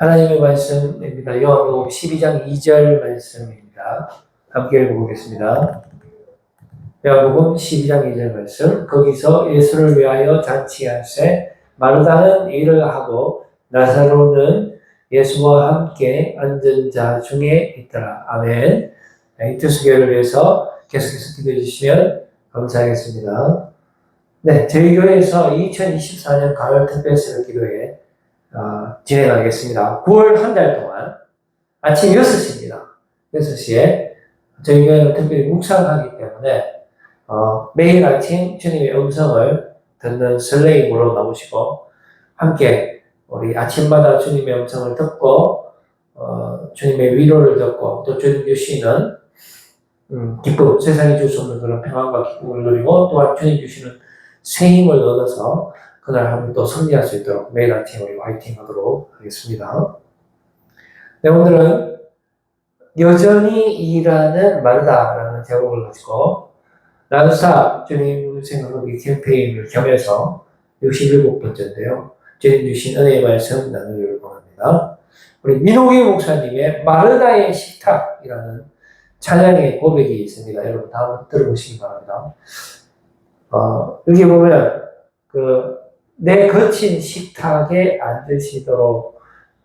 하나님의 말씀입니다. 요한복음 12장 2절 말씀입니다. 함께 읽어보겠습니다. 요한복음 12장 2절 말씀. 거기서 예수를 위하여 잔치한새 마르다는 일을 하고 나사로는 예수와 함께 앉은 자 중에 있더라. 아멘. 이투스교회를 위해서 계속해서 기도해 주시면 감사하겠습니다. 네, 저희 교회에서 2024년 가을 특별세를 기도회 진행하겠습니다. 9월 한 달 동안 아침 6시입니다. 6시에 저희 교회는 특별히 묵상하기 때문에 매일 아침 주님의 음성을 듣는 설레임으로 나오시고 함께 우리 아침마다 주님의 음성을 듣고 주님의 위로를 듣고 또 주님 주시는 기쁨, 세상이 줄 수 없는 그런 평안과 기쁨을 누리고 또한 주님 주시는 새 힘을 얻어서 그날 하루 또 승리할 수 있도록 매일 아침 우리 화이팅 하도록 하겠습니다. 네, 오늘은 여전히 일하는 마르다라는 제목을 가지고 나누사 주님 생각하기 캠페인을 겸해서 67번째인데요. 주님 주신 은혜의 말씀 나누기를 원합니다. 우리 민호기 목사님의 마르다의 식탁이라는 찬양의 고백이 있습니다. 여러분 다 한번 들어보시기 바랍니다. 여기 보면 내 거친 식탁에 앉으시도록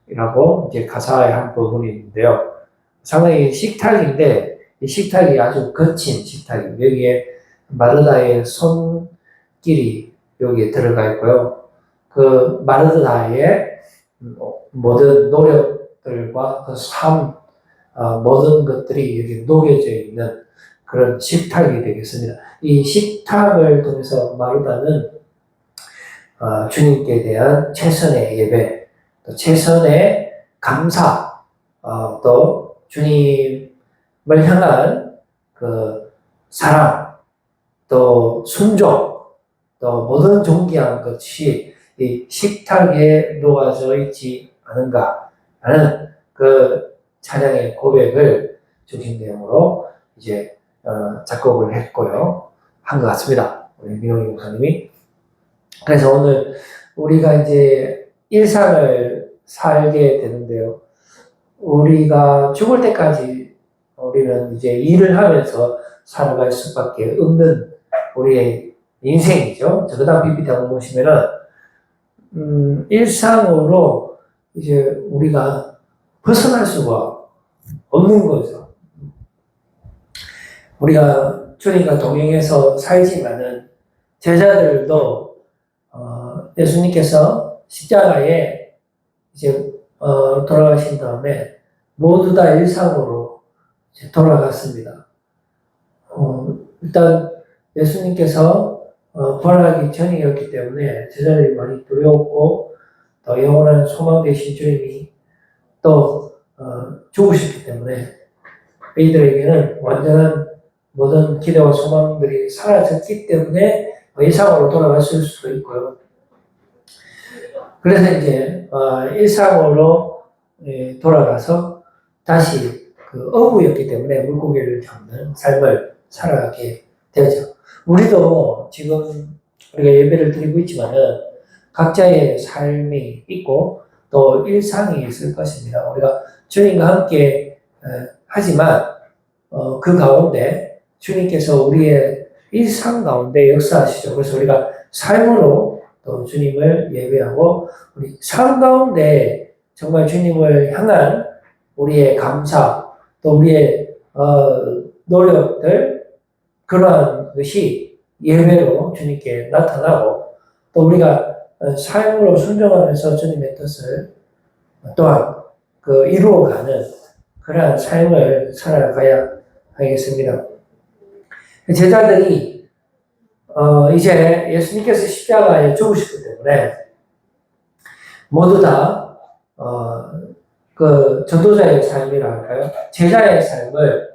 이라고 이제 가사의 한 부분이 있는데요. 상당히 식탁인데 이 식탁이 아주 거친 식탁입니다. 여기에 마르다의 손길이 여기에 들어가 있고요. 그 마르다의 모든 노력들과 그 삶, 모든 것들이 여기 녹여져 있는 그런 식탁이 되겠습니다. 이 식탁을 통해서 마르다는 주님께 대한 최선의 예배, 또 최선의 감사, 또 주님을 향한 그 사랑, 또 순종, 또 모든 존귀한 것이 이 식탁에 녹아져 있지 않은가 하는 그 찬양의 고백을 중심 내용으로 이제 작곡을 했고요. 한 것 같습니다. 우리 민호기 목사님이. 그래서 오늘 우리가 이제 일상을 살게 되는데요. 우리가 죽을 때까지 우리는 이제 일을 하면서 살아갈 수밖에 없는 우리의 인생이죠. 저 그다음 PPT 한번 보시면은 일상으로 이제 우리가 벗어날 수가 없는 거죠. 우리가 주님과 동행해서 살지만은 제자들도 예수님께서 십자가에 이제 돌아가신 다음에 모두 다 일상으로 이제 돌아갔습니다. 일단 예수님께서 부활하기 전이었기 때문에 제자들이 많이 두려웠고 또 영원한 소망 되신 주님이 또 죽으셨기 때문에 이들에게는 완전한 모든 기대와 소망들이 사라졌기 때문에 일상으로 돌아갔을 수도 있고요. 그래서 이제 일상으로 돌아가서 다시 그 어부였기 때문에 물고기를 잡는 삶을 살아가게 되죠. 우리도 지금 우리가 예배를 드리고 있지만은 각자의 삶이 있고 또 일상이 있을 것입니다. 우리가 주님과 함께 하지만 그 가운데 주님께서 우리의 일상 가운데 역사하시죠. 그래서 우리가 삶으로 또 주님을 예배하고 우리 삶 가운데 정말 주님을 향한 우리의 감사 또 우리의 노력들 그러한 것이 예배로 주님께 나타나고 또 우리가 삶으로 순종하면서 주님의 뜻을 또한 이루어가는 그러한 삶을 살아가야 하겠습니다. 제자들이 이제 예수님께서 십자가에 죽으셨기 때문에 모두 다 그 전도자의 삶이라 할까요? 제자의 삶을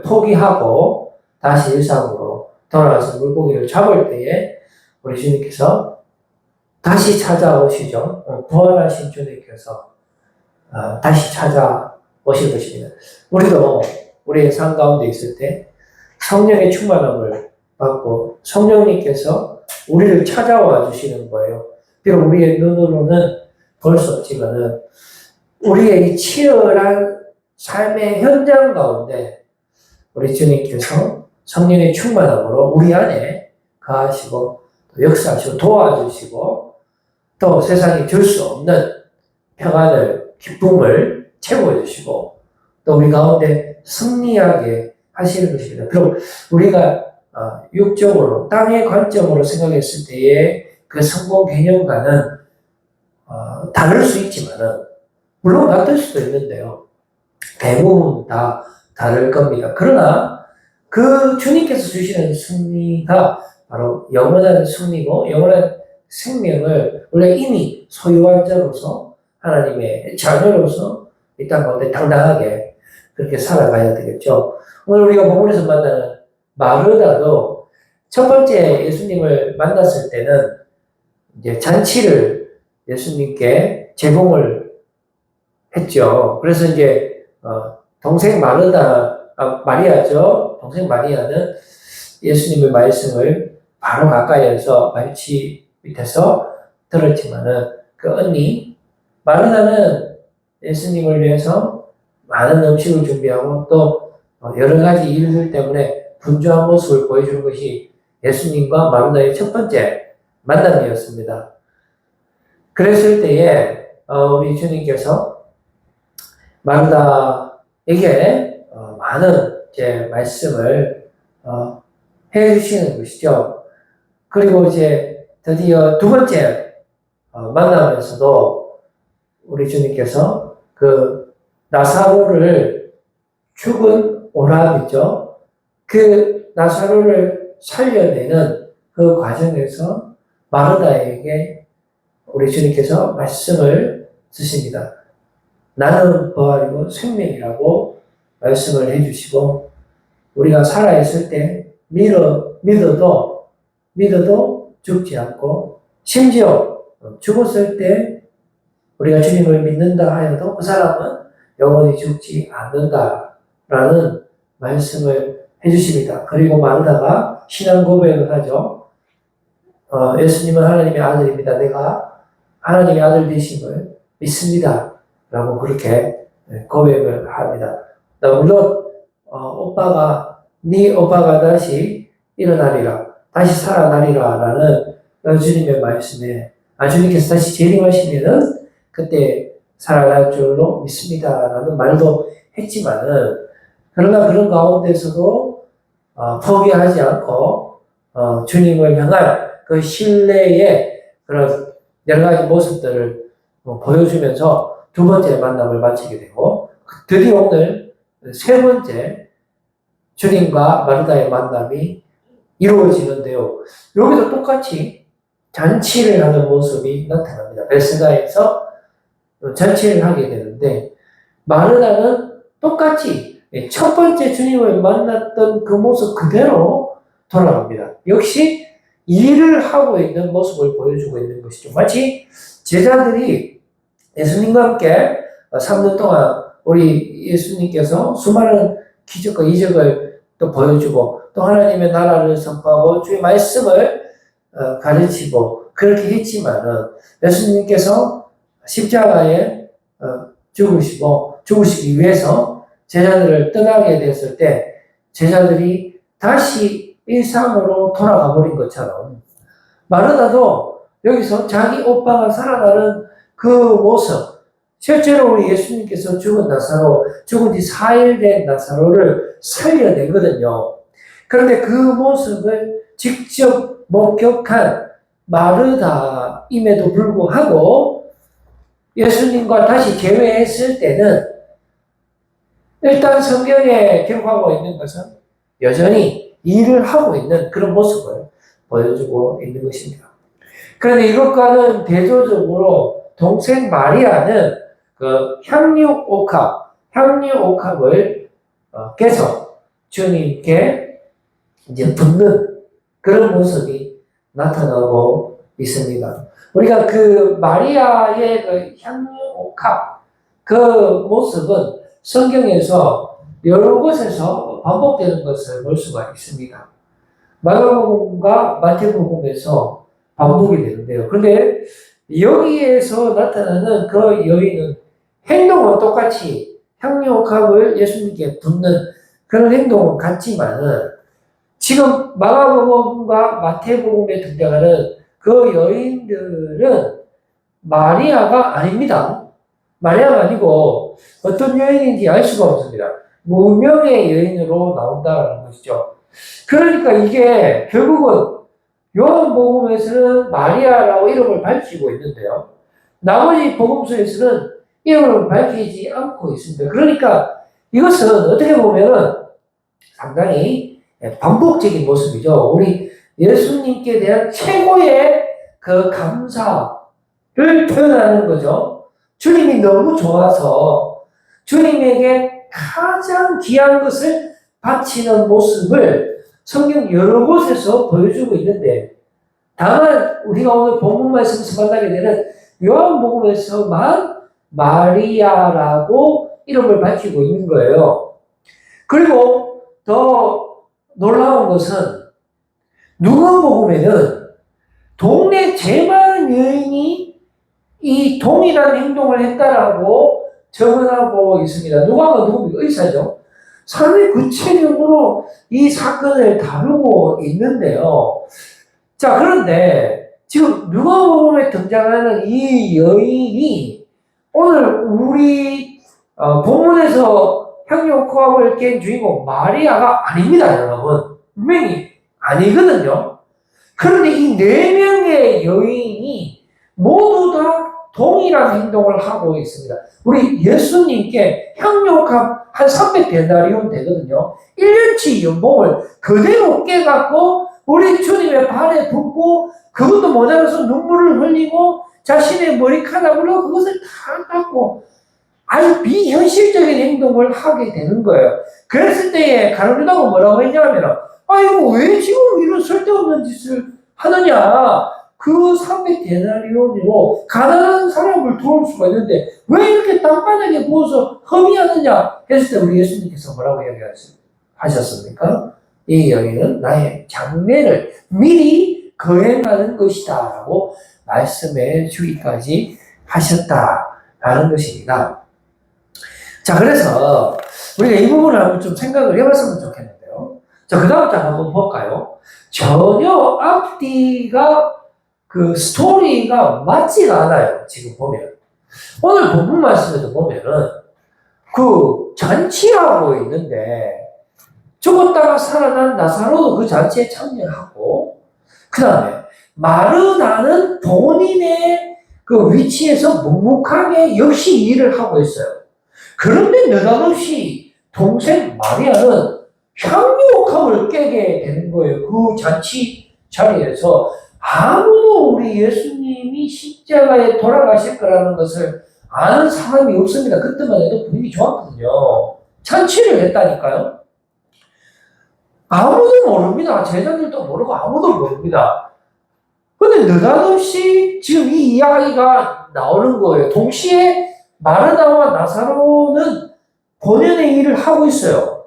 포기하고 다시 일상으로 돌아가서 물고기를 잡을 때에 우리 주님께서 다시 찾아오시죠. 부활하신 주님께서 다시 찾아오실 것입니다. 우리도 우리의 삶 가운데 있을 때 성령의 충만함을 받고 성령님께서 우리를 찾아와 주시는 거예요. 비록 우리의 눈으로는 볼 수 없지만은 우리의 이 치열한 삶의 현장 가운데 우리 주님께서 성령의 충만함으로 우리 안에 거하시고 역사하시고 도와주시고 또 세상이 줄 수 없는 평안을 기쁨을 채워 주시고 또 우리 가운데 승리하게 하시는 것입니다. 그럼 우리가 육적으로 땅의 관점으로 생각했을 때의 그 성공 개념과는 다를 수 있지만은 물론 같을 수도 있는데요. 대부분 다 다를 겁니다. 그러나 그 주님께서 주시는 승리가 바로 영원한 승리고 영원한 생명을 원래 이미 소유한 자로서 하나님의 자녀로서 이 땅 가운데 당당하게 그렇게 살아가야 되겠죠. 오늘 우리가 본문에서 만나는 마르다도 첫 번째 예수님을 만났을 때는 이제 잔치를 예수님께 제공을 했죠. 그래서 이제 동생 마리아죠. 동생 마리아는 예수님의 말씀을 바로 가까이에서 말치 밑에서 들었지만은 그 언니 마르다는 예수님을 위해서 많은 음식을 준비하고 또 여러 가지 일들 때문에 분주한 모습을 보여주는 것이 예수님과 마르다의 첫 번째 만남이었습니다. 그랬을 때에 우리 주님께서 마르다에게 많은 이제 말씀을 해 주시는 것이죠. 그리고 이제 드디어 두 번째 만남에서도 우리 주님께서 그 나사로를 죽은 오람이죠. 그 나사로를 살려내는 그 과정에서 마르다에게 우리 주님께서 말씀을 주십니다. 나는 부활이고 생명이라고 말씀을 해주시고 우리가 살아있을 때 믿어도 죽지 않고 심지어 죽었을 때 우리가 주님을 믿는다 하여도 그 사람은 영원히 죽지 않는다라는 말씀을 해주십니다. 그리고 마르다가 신앙 고백을 하죠. 예수님은 하나님의 아들입니다. 내가 하나님의 아들 되심을 믿습니다. 라고 그렇게 고백을 합니다. 물론 네 오빠가 다시 일어나리라, 다시 살아나리라 라는 주님의 말씀에 주님께서 다시 재림하시면은 그때 살아날 줄로 믿습니다 라는 말도 했지만은 그러나 그런 가운데서도 포기하지 않고 주님을 향한 그 신뢰의 그런 여러 가지 모습들을 보여주면서 두 번째 만남을 마치게 되고 드디어 오늘 세 번째 주님과 마르다의 만남이 이루어지는데요. 여기도 똑같이 잔치를 하는 모습이 나타납니다. 베스다에서 잔치를 하게 되는데 마르다는 똑같이 첫 번째 주님을 만났던 그 모습 그대로 돌아갑니다. 역시 일을 하고 있는 모습을 보여주고 있는 것이죠. 마치 제자들이 예수님과 함께 3년 동안 우리 예수님께서 수많은 기적과 이적을 또 보여주고 또 하나님의 나라를 선포하고 주의 말씀을 가르치고 그렇게 했지만은 예수님께서 십자가에 죽으시기 위해서 제자들을 떠나게 됐을 때 제자들이 다시 일상으로 돌아가 버린 것처럼 마르다도 여기서 자기 오빠가 살아나는 그 모습 실제로 우리 예수님께서 죽은 지 4일 된 나사로를 살려내거든요. 그런데 그 모습을 직접 목격한 마르다임에도 불구하고 예수님과 다시 재회했을 때는 일단 성경에 기록하고 있는 것은 여전히 일을 하고 있는 그런 모습을 보여주고 있는 것입니다. 그런데 이것과는 대조적으로 동생 마리아는 그 향유옥합을 계속 주님께 이제 붓는 그런 모습이 나타나고 있습니다. 우리가 그 마리아의 그 향유옥합 그 모습은 성경에서 여러 곳에서 반복되는 것을 볼 수가 있습니다. 마가복음과 마태복음에서 반복이 되는데요. 그런데 여기에서 나타나는 그 여인은 행동은 똑같이 향유옥합을 예수님께 붓는 그런 행동은 같지만은 지금 마가복음과 마태복음에 등장하는 그 여인들은 마리아가 아닙니다. 마리아가 아니고 어떤 여인인지 알 수가 없습니다. 무명의 여인으로 나온다는 것이죠. 그러니까 이게 결국은 요한복음에서는 마리아라고 이름을 밝히고 있는데요. 나머지 복음서에서는 이름을 밝히지 않고 있습니다. 그러니까 이것은 어떻게 보면은 상당히 반복적인 모습이죠. 우리 예수님께 대한 최고의 그 감사를 표현하는 거죠. 주님이 너무 좋아서 주님에게 가장 귀한 것을 바치는 모습을 성경 여러 곳에서 보여주고 있는데, 다만 우리가 오늘 본문 말씀에서 만나게 되는 요한복음에서만 마리아라고 이름을 밝히고 있는 거예요. 그리고 더 놀라운 것은 누가복음에는 동네 제만 여인이 이 동일한 행동을 했다라고 증언하고 있습니다. 누가가 누굽니까? 의사죠. 상당히 구체적으로 이 사건을 다루고 있는데요. 자, 그런데 지금 누가복음에 등장하는 이 여인이 오늘 우리 본문에서 향유옥합을 깬 주인공 마리아가 아닙니다, 여러분. 분명히 아니거든요. 그런데 이 네 명의 여인이 모두 다 동일한 행동을 하고 있습니다. 우리 예수님께 향유옥합 한 300데나리온 되거든요. 1년치 연봉을 그대로 깨갖고 우리 주님의 발에 붓고 그것도 모자라서 눈물을 흘리고 자신의 머리카락으로 그것을 다 닦고 아주 비현실적인 행동을 하게 되는 거예요. 그랬을 때에 가룟유다가 뭐라고 했냐면, 이거 왜 지금 이런 쓸데없는 짓을 하느냐. 그 300데나리온으로 가난한 사람을 도울 수가 있는데 왜 이렇게 땅바닥에 부어서 허비하느냐 했을 때 우리 예수님께서 뭐라고 이야기하셨습니까? 이 여인은 나의 장례를 미리 거행하는 것이다 라고 말씀해 주기까지 하셨다라는 것입니다. 자, 그래서 우리가 이 부분을 한번 좀 생각을 해봤으면 좋겠는데요. 자, 그 다음 장 한번 볼까요? 전혀 앞뒤가 그 스토리가 맞지가 않아요. 지금 보면. 오늘 본문 말씀에도 보면은 그 잔치하고 있는데 죽었다가 살아난 나사로도 그 잔치에 참여하고, 그 다음에 마르다는 본인의 그 위치에서 묵묵하게 역시 일을 하고 있어요. 그런데 느닷없이 동생 마리아는 향유옥합을 깨게 되는 거예요. 그 잔치 자리에서. 아무도 우리 예수님이 십자가에 돌아가실 거라는 것을 아는 사람이 없습니다. 그때만 해도 분위기 좋았거든요. 잔치를 했다니까요. 아무도 모릅니다. 제자들도 모르고 아무도 모릅니다. 근데 느닷없이 지금 이 이야기가 나오는 거예요. 동시에 마르다와 나사로는 본연의 일을 하고 있어요.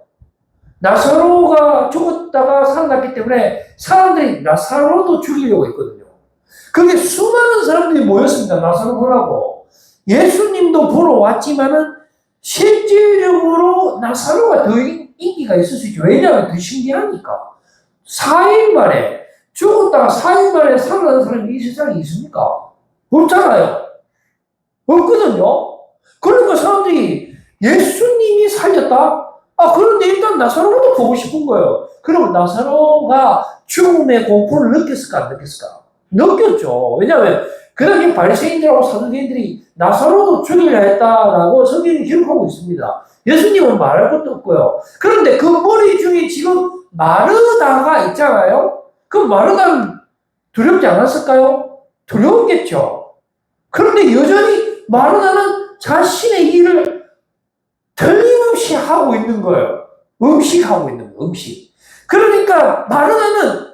나사로가 죽었다가 살아났기 때문에 사람들이 나사로도 죽이려고 했거든요. 그게 수많은 사람들이 모였습니다. 나사로 보라고. 예수님도 보러 왔지만은 실질적으로 나사로가 더 인기가 있을 수 있죠. 왜냐하면 더 신기하니까. 4일 만에 죽었다가 4일 만에 살아난 사람이 이 세상에 있습니까? 없잖아요. 없거든요. 그러니까 사람들이 예수님이 살렸다? 그런데 일단 나사로도 보고 싶은 거예요. 그럼 나사로가 죽음의 공포를 느꼈을까, 안 느꼈을까? 느꼈죠. 왜냐하면 그 당시 바리새인들하고 사두개인들이 나사로도 죽이려 했다라고 성경이 기록하고 있습니다. 예수님은 말할 것도 없고요. 그런데 그 머리 중에 지금 마르다가 있잖아요. 그 마르다는 두렵지 않았을까요? 두려웠겠죠. 그런데 여전히 마르다는 자신의 일을 틀림없이 하고 있는 거예요. 음식하고 있는 거예요. 음식. 그러니까 마르다는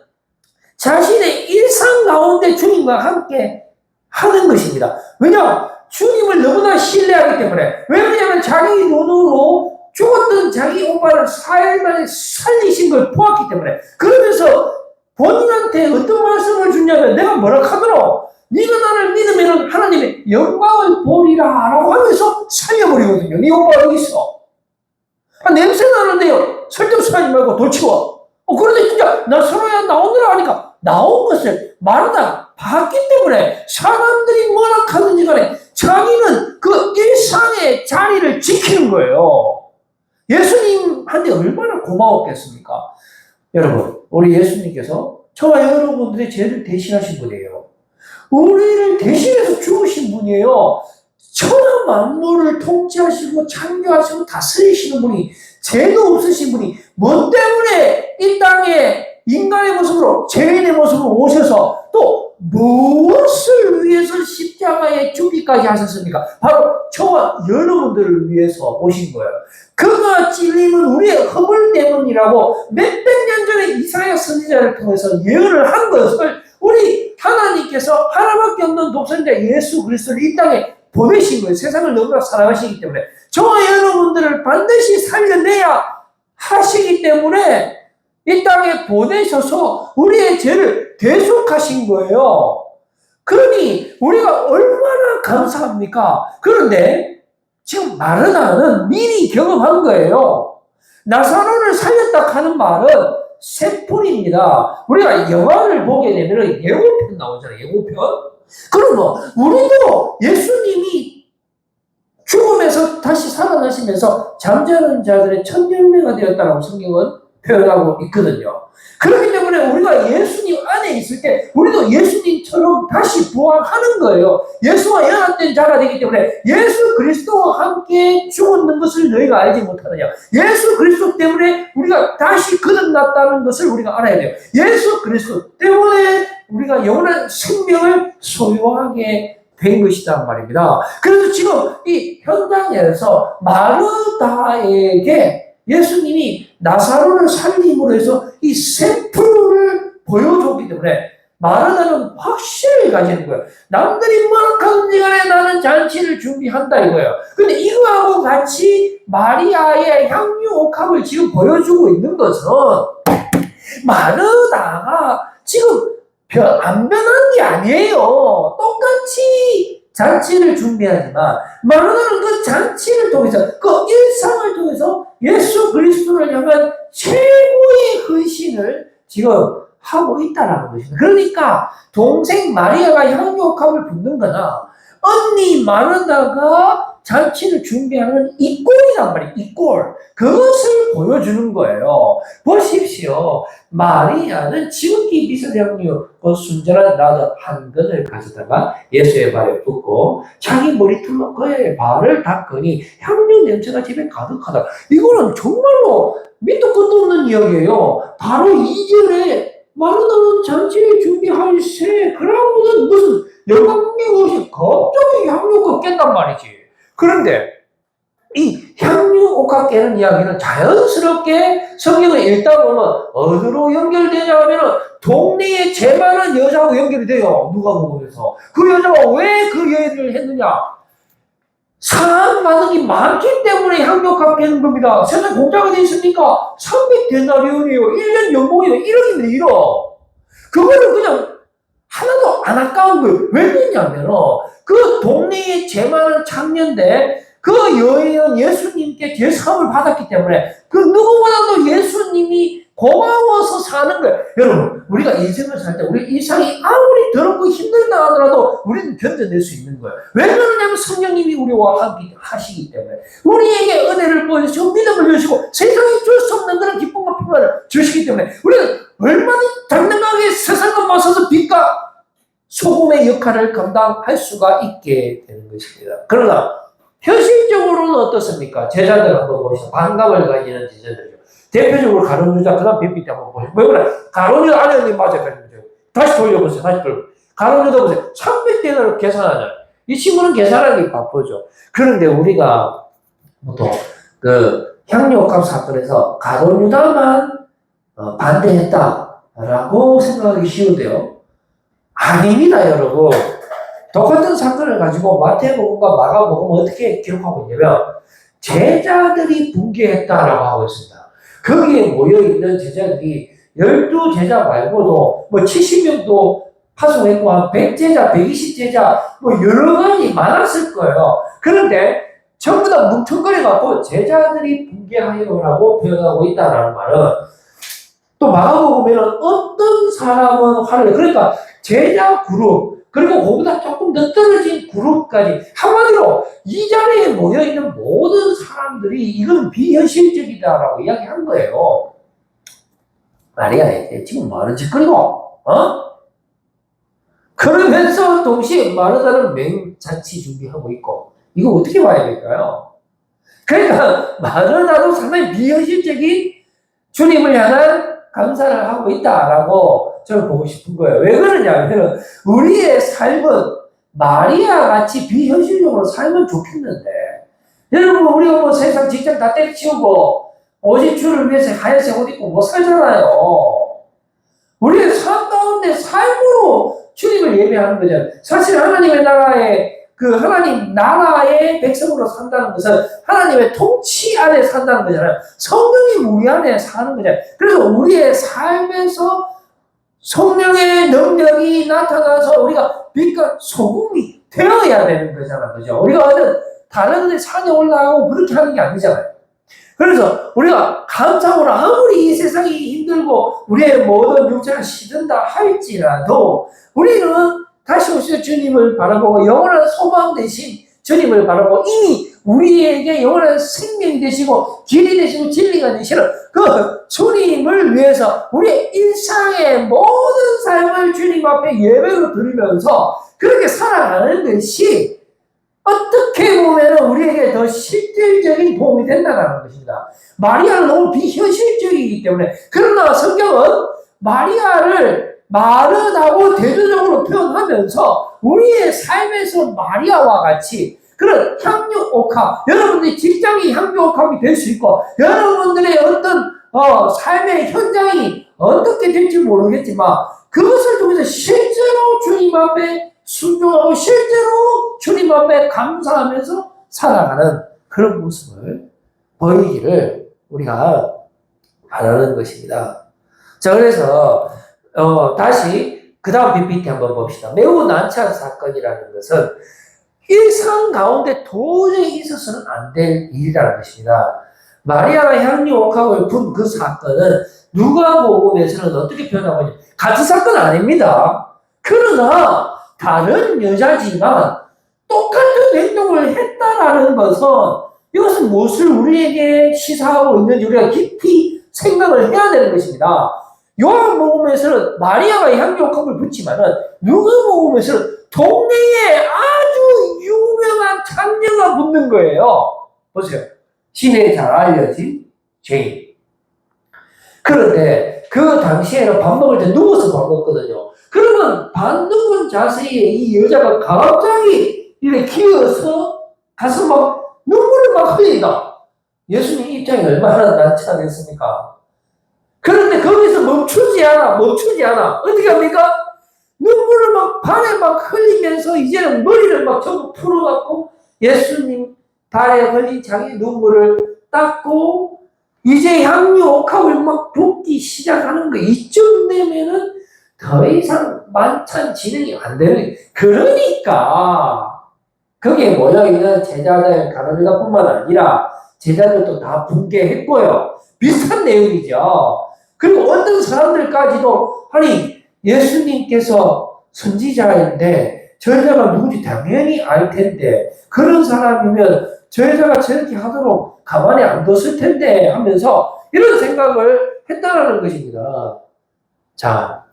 자신의 일상 가운데 주님과 함께 하는 것입니다. 왜냐? 주님을 너무나 신뢰하기 때문에. 왜냐하면 자기 눈으로 죽었던 자기 오빠를 4일 만에 살리신 걸 보았기 때문에. 그러면서 본인한테 어떤 말씀을 주냐면, 내가 뭐라 하더라? 네가 나를 믿으면 하나님의 영광을 보리라 라고 하면서 살려버리거든요. 네 오빠 어디 있어? 냄새 나는데요. 쓸데없이 하지 말고 돌치워. 그런데 진짜 나사로야 나오느라 하니까 나온 것을 말하다가 봤기 때문에 사람들이 뭐라 하든지 간에 자기는 그 일상의 자리를 지키는 거예요. 예수님한테 얼마나 고마웠겠습니까? 여러분, 우리 예수님께서 저와 여러분들의 죄를 대신하신 분이에요. 우리를 대신해서 죽으신 분이에요. 천하 만물을 통치하시고 창조하시고 다스리시는 분이, 죄도 없으신 분이 뭐 때문에 이 땅에 인간의 모습으로, 죄인의 모습으로 오셔서 또 무엇을 위해서 십자가에 죽기까지 하셨습니까? 바로 저와 여러분들을 위해서 오신 거예요. 그가 찔림은 우리의 허물 때문이라고 몇백 년 전에 이사야 선지자를 통해서 예언을 한 것을 우리 하나님께서 하나밖에 없는 독생자 예수 그리스도를 이 땅에 보내신 거예요. 세상을 너무나 사랑하시기 때문에 저와 여러분들을 반드시 살려내야 하시기 때문에 이 땅에 보내셔서 우리의 죄를 대속하신 거예요. 그러니 우리가 얼마나 감사합니까? 그런데 지금 마르다는 미리 경험한 거예요. 나사로를 살렸다 하는 말은 셈풀입니다. 우리가 영화를 보게 되면 예고편 나오잖아요. 예고편. 그럼 우리도 예수님이 죽음에서 다시 살아나시면서 잠자는 자들의 첫 열매가 되었다고 성경은 표현하고 있거든요. 그렇기 때문에 우리가 예수님 안에 있을 때 우리도 예수님처럼 다시 부활하는 거예요. 예수와 연합된 자가 되기 때문에 예수 그리스도와 함께 죽었는 것을 너희가 알지 못하느냐. 예수 그리스도 때문에 우리가 다시 거듭났다는 것을 우리가 알아야 돼요. 예수 그리스도 때문에 우리가 영원한 생명을 소유하게 된 것이란 말입니다. 그래서 지금 이 현장에서 마르다에게 예수님이 나사로를 살림으로 해서 이 셈풀을 보여줬기 때문에 마르다는 확신을 가지는 거예요. 남들이 뭐라 하든지 간에 나는 잔치를 준비한다 이거예요. 근데 이거하고 같이 마리아의 향유 옥합을 지금 보여주고 있는 것은 마르다가 지금 안 변한 게 아니에요. 똑같이 잔치를 준비하지만 마르다는 그 잔치를 통해서 그 일상을 통해서 예수 그리스도를 향한 최고의 헌신을 지금 하고 있다는 것입니다. 그러니까 동생 마리아가 향유옥합을 붓는 거나 언니 마르다가 잔치를 준비하는 이 꼴이란 말이에요. 이 꼴. 그것을 보여주는 거예요. 보십시오. 마리아는 지극히 비싼 향유, 순전한 나도 한 근을 가져다가 예수의 발에 붓고 자기 머리털로 그의 발을 닦으니 향유 냄새가 집에 가득하다. 이거는 정말로 밑도 끝도 없는 이야기예요. 바로 2절에 마르다는 잔치를 준비할세. 그러고는 무슨 영광의 옷이 갑자기 향유가 깬단 말이지. 그런데 이 향유옥합 깨는 이야기는 자연스럽게 성경을 읽다 보면 어디로 연결되냐 하면 동네에 죄 많은 여자하고 연결이 돼요. 누가복음에서. 그 여자가 왜 그 여인을 했느냐? 사람 반응이 많기 때문에 향유옥합 깨는 겁니다. 세상 공짜가 돼 있습니까? 300데나리온이에요. 1년 연봉이에요. 1억입니다. 1억. 그거는 그냥 하나도 안 아까운 거예요. 왜 그러냐면 그 동네에 죄 많은 창녀인데 그 여인은 예수님께 죄사함을 받았기 때문에 그 누구보다도 예수님이 고마워서 사는 거예요. 여러분, 우리가 인생을 살 때 우리 일상이 아무리 더럽고 힘들다 하더라도 우리는 견뎌낼 수 있는 거예요. 왜 그러냐면 성령님이 우리와 함께 하시기 때문에 우리에게 은혜를 보여주시고 믿음을 주시고 세상에 줄 수 없는 그런 기쁨과 평안을 주시기 때문에 우리는 얼마나 당당하게 세상과 맞서서 빛과 소금의 역할을 감당할 수가 있게 되는 것입니다. 그러나 현실적으로는 어떻습니까? 제자들 한번 보시죠. 반감을 가지는 제자들이요. 대표적으로 가룟 유다, 그 다음 베삐 때 한번 보시죠. 왜 그래? 가룟 유다 아니었니? 맞아요. 다시 돌려보세요. 다시 돌려. 가룟 유다 보세요. 300대나로 계산하잖아요. 이 친구는 계산하기 바쁘죠. 그런데 우리가 보통 그 향유옥합 사건에서 가룟 유다만 반대했다라고 생각하기 쉬운데요. 아닙니다, 여러분. 똑같은 사건을 가지고 마태복음과 마가복음은 어떻게 기록하고 있냐면 제자들이 붕괴했다라고 하고 있습니다. 거기에 모여있는 제자들이 12제자 말고도 뭐 70명도 파송했고, 한 100제자, 120제자, 뭐 여러 가지 많았을 거예요. 그런데 전부 다 뭉텅거려갖고 제자들이 붕괴하여라고 표현하고 있다는 말은 또 마가복음에는 어떤 사람은 화를, 그러니까 제자 그룹, 그리고 그보다 조금 더 떨어진 그룹까지, 한마디로 이 자리에 모여있는 모든 사람들이 이건 비현실적이다라고 이야기한 거예요. 마리아에게 지금 뭐하는 짓거리고, 그러면서 동시에 마르다는 맹자치 준비하고 있고, 이거 어떻게 봐야 될까요? 그러니까 마르다도 상당히 비현실적인 주님을 향한 감사를 하고 있다라고 저는 보고 싶은 거예요. 왜 그러냐면 우리의 삶은 마리아 같이 비현실적으로 살면 좋겠는데, 여러분 우리가 뭐 세상 직장 다 때려치우고 오직 주를 위해서 하얀색 옷 입고 못 살잖아요. 우리의 삶 가운데 삶으로 주님을 예배하는 거죠. 사실 하나님의 나라에 하나님 나라의 백성으로 산다는 것은 하나님의 통치 안에 산다는 거잖아요. 성령이 우리 안에 사는 거잖아요. 그래서 우리의 삶에서 성령의 능력이 나타나서 우리가 빛과 소금이 되어야 되는 거잖아요. 그죠? 우리가 어떤 다른 데 산에 올라가고 그렇게 하는 게 아니잖아요. 그래서 우리가 감사함으로 아무리 이 세상이 힘들고 우리의 모든 육체가 시든다 할지라도 우리는 다시 오실 주님을 바라보고 영원한 소망 대신 주님을 바라보고 이미 우리에게 영원한 생명이 되시고 길이 되시고 진리가 되시는 그 주님을 위해서 우리의 일상의 모든 삶을 주님 앞에 예배로 드리면서 그렇게 살아가는 것이 어떻게 보면 우리에게 더 실질적인 도움이 된다는 것입니다. 마리아는 너무 비현실적이기 때문에, 그러나 성경은 마리아를 마르다고 대조적으로 표현하면서 우리의 삶에서 마리아와 같이 그런 향유옥합, 여러분들이 직장이 향유옥합이 될 수 있고 여러분들의 어떤 삶의 현장이 어떻게 될지 모르겠지만 그것을 통해서 실제로 주님 앞에 순종하고 실제로 주님 앞에 감사하면서 살아가는 그런 모습을 보이기를 우리가 바라는 것입니다. 자, 그래서 다시 그 다음 PPT 한번 봅시다. 매우 난처한 사건이라는 것은 일상 가운데 도저히 있어서는 안 될 일이라는 것입니다. 마리아가 향유옥합을 분 그 사건은 누가복음에서는 어떻게 표현하고 있냐? 같은 사건은 아닙니다. 그러나 다른 여자지만 똑같은 행동을 했다라는 것은 이것은 무엇을 우리에게 시사하고 있는지 우리가 깊이 생각을 해야 되는 것입니다. 요한복음에서는 마리아가 향유옥합을 붓지만은 누가복음에서는 동네에 아주 유명한 창녀가 붙는 거예요. 보세요. 시내에 잘 알려진 죄인. 그런데 그 당시에는 밥 먹을 때 누워서 밥 먹거든요. 그러면 밥 누운 자세에 이 여자가 갑자기 이렇게 기어서 가서 막 눈물을 막 흘린다. 예수님 입장이 얼마나 난처하겠습니까? 그런데 거기서 멈추지 않아. 어떻게 합니까? 눈물을 막 발에 막 흘리면서 이제는 머리를 막 전부 풀어갖고 예수님 발에 흘린 자기 눈물을 닦고 이제 향유옥합을 막 붓기 시작하는 거. 이쯤 되면은 더 이상 만찬 진행이 안 되는. 그러니까 거기에 모여있는 제자들 가룟유다뿐만 아니라 제자들도 다 붕괴했고요. 비슷한 내용이죠. 그리고 어떤 사람들까지도 아니 예수님께서 선지자인데 저 여자가 누군지 당연히 알 텐데 그런 사람이면 저 여자가 저렇게 하도록 가만히 안 뒀을 텐데 하면서 이런 생각을 했다는 것입니다. 자,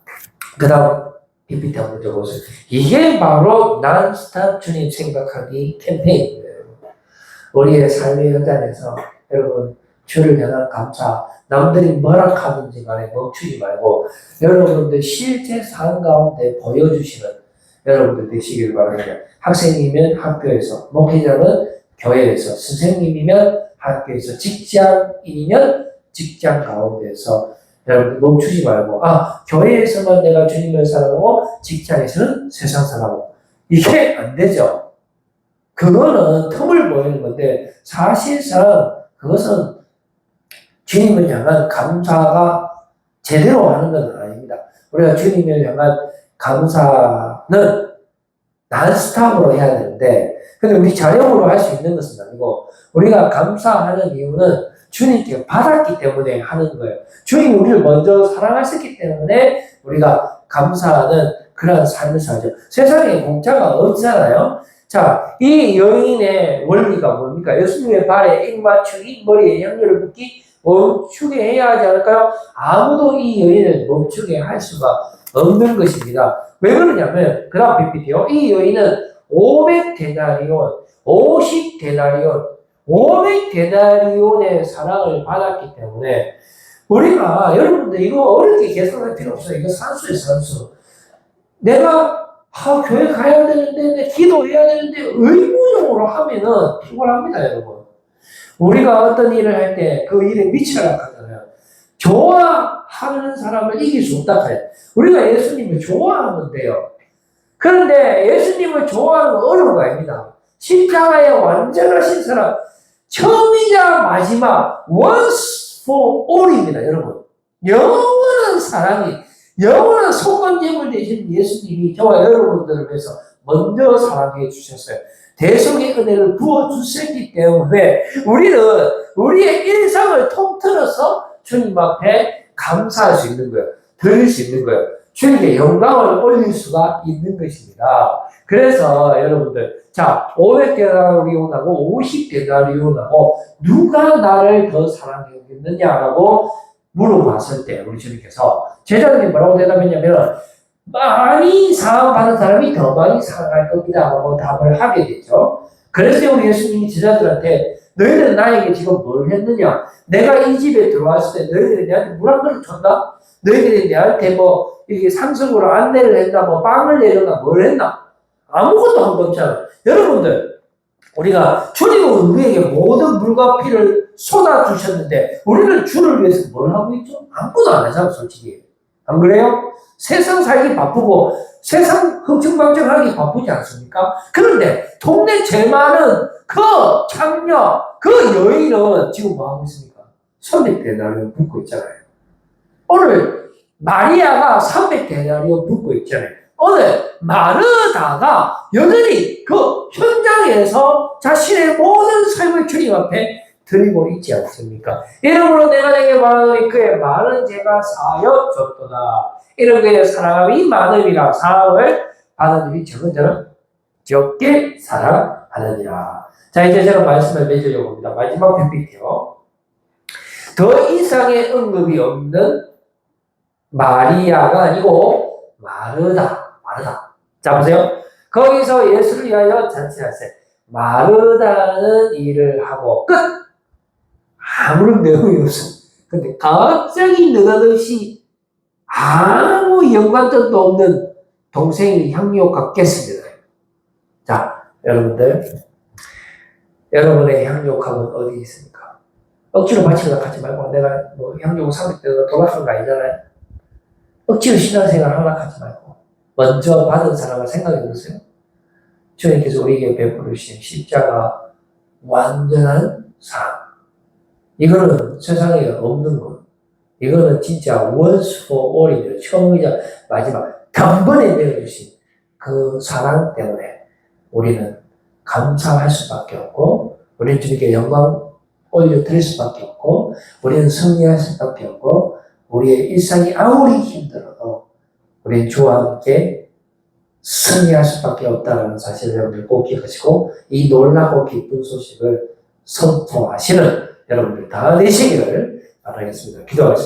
그 다음 PPT 한번 적어보세요. 이게 바로 난스탑 주님 생각하기 캠페인이에요. 우리의 삶의 현장에서 여러분 주를 향한 감사, 남들이 뭐라 하는지 간에 멈추지 말고 여러분들 실제 삶 가운데 보여주시는 여러분들 되시길 바랍니다. 학생이면 학교에서, 목회자는 교회에서, 선생님이면 학교에서, 직장인이면 직장 가운데서 여러분들 멈추지 말고 교회에서만 내가 주님을 사랑하고 직장에서는 세상 사랑하고 이게 안 되죠. 그거는 틈을 보이는 건데 사실상 그것은 주님을 향한 감사가 제대로 하는 건 아닙니다. 우리가 주님을 향한 감사는 난스탑으로 해야 되는데, 근데 우리 자력으로 할 수 있는 것은 아니고, 우리가 감사하는 이유는 주님께 받았기 때문에 하는 거예요. 주님 우리를 먼저 사랑하셨기 때문에 우리가 감사하는 그런 삶을 살죠. 세상에 공짜가 없잖아요. 자, 이 여인의 원리가 뭡니까? 예수님의 발에 입 맞추기, 머리에 향료를 붓기, 멈추게 해야 하지 않을까요? 아무도 이 여인을 멈추게 할 수가 없는 것입니다. 왜 그러냐면, 그 다음 PPT요. 이 여인은 500데나리온, 50데나리온, 500데나리온의 사랑을 받았기 때문에 우리가 여러분들 이거 어렵게 계산할 필요 없어요. 이거 산수예요, 산수. 내가 교회 가야 되는데, 기도해야 되는데 의무적으로 하면은 피곤합니다, 여러분. 우리가 어떤 일을 할 때 그 일에 미쳐라 하잖아요. 좋아하는 사람을 이길 수 없다 해요. 우리가 예수님을 좋아하면 돼요. 그런데 예수님을 좋아하는 건 어려운 거 아닙니다. 십자가에 완전하신 사람, 처음이자 마지막, once for all입니다, 여러분. 영원한 사랑이, 영원한 속건제물 되신 예수님이 저와 여러분들을 위해서 먼저 사랑해 주셨어요. 대속의 은혜를 부어주셨기 때문에 우리는 우리의 일상을 통틀어서 주님 앞에 감사할 수 있는 거예요. 드릴 수 있는 거예요. 주님께 영광을 올릴 수가 있는 것입니다. 그래서 여러분들, 자, 500데나리온하고 50데나리온하고 누가 나를 더 사랑했느냐라고 물어봤을 때 우리 주님께서 제자들이 뭐라고 대답했냐면 많이 사랑받는 사람이 더 많이 사랑할 겁니다 라고 답을 하게 되죠. 그래서 우리 예수님이 제자들한테 너희들은 나에게 지금 뭘 했느냐? 내가 이 집에 들어왔을 때 너희들이 내한테 물 한 그릇 줬나? 너희들이 내한테 뭐 이렇게 상습으로 안내를 했나? 뭐 빵을 내렸나? 뭘 했나? 아무것도 한 거 없잖아요. 여러분들, 우리가 주님은 우리에게 모든 물과 피를 쏟아주셨는데 우리는 주를 위해서 뭘 하고 있죠? 아무것도 안 하잖아요, 솔직히. 안 그래요? 세상 살기 바쁘고 세상 흥청망청하기 바쁘지 않습니까? 그런데 동네 제일 많은 그 창녀, 그 여인은 지금 뭐 하고 있습니까? 300데나리온 붓고 있잖아요. 오늘 마리아가 300데나리온 붓고 있잖아요. 오늘 마르다가 여전히 그 현장에서 자신의 모든 삶을 주님 앞에 드리고 있지 않습니까? 이러므로 내가 내게 말하노니 그의 많은 죄가 사하여졌도다. 이런 그의 사랑이 많음이라 사랑을 받은 일이 적은 자는 적게 사랑하느니라. 자, 이제 제가 말씀을 맺으려고 합니다. 마지막 PPT요. 더 이상의 언급이 없는 마리아가 아니고 마르다. 자, 보세요. 거기서 예수를 위하여 잔치하세. 마르다는 일을 하고 끝! 아무런 내용이 없어. 근데 갑자기 느닷없이 아무 연관점도 없는 동생이 향유 같겠습니다. 자, 여러분들. 여러분의 향유값은 어디 있습니까? 억지로 바치거나 하지 말고 내가 뭐 향유 300대가 돌아가는 거 아니잖아요. 억지로 신앙생활 하나 하지 말고 먼저 받은 사람을 생각해 보세요. 주님께서 우리에게 베푸르신 십자가 완전한 사랑. 이거는 세상에 없는 것. 이거는 진짜 once for all이에요. 처음이자 마지막. 단번에 내려주신 그 사랑 때문에 우리는 감사할 수밖에 없고, 우리는 주님께 영광 올려드릴 수밖에 없고, 우리는 승리할 수밖에 없고, 우리의 일상이 아무리 힘들어도 우리는 주와 함께 승리할 수밖에 없다는 사실을 여러분들 꼭 기억하시고, 이 놀라고 기쁜 소식을 선포하시는 여러분들 다 되시기를 바라겠습니다. 기도하겠습니다.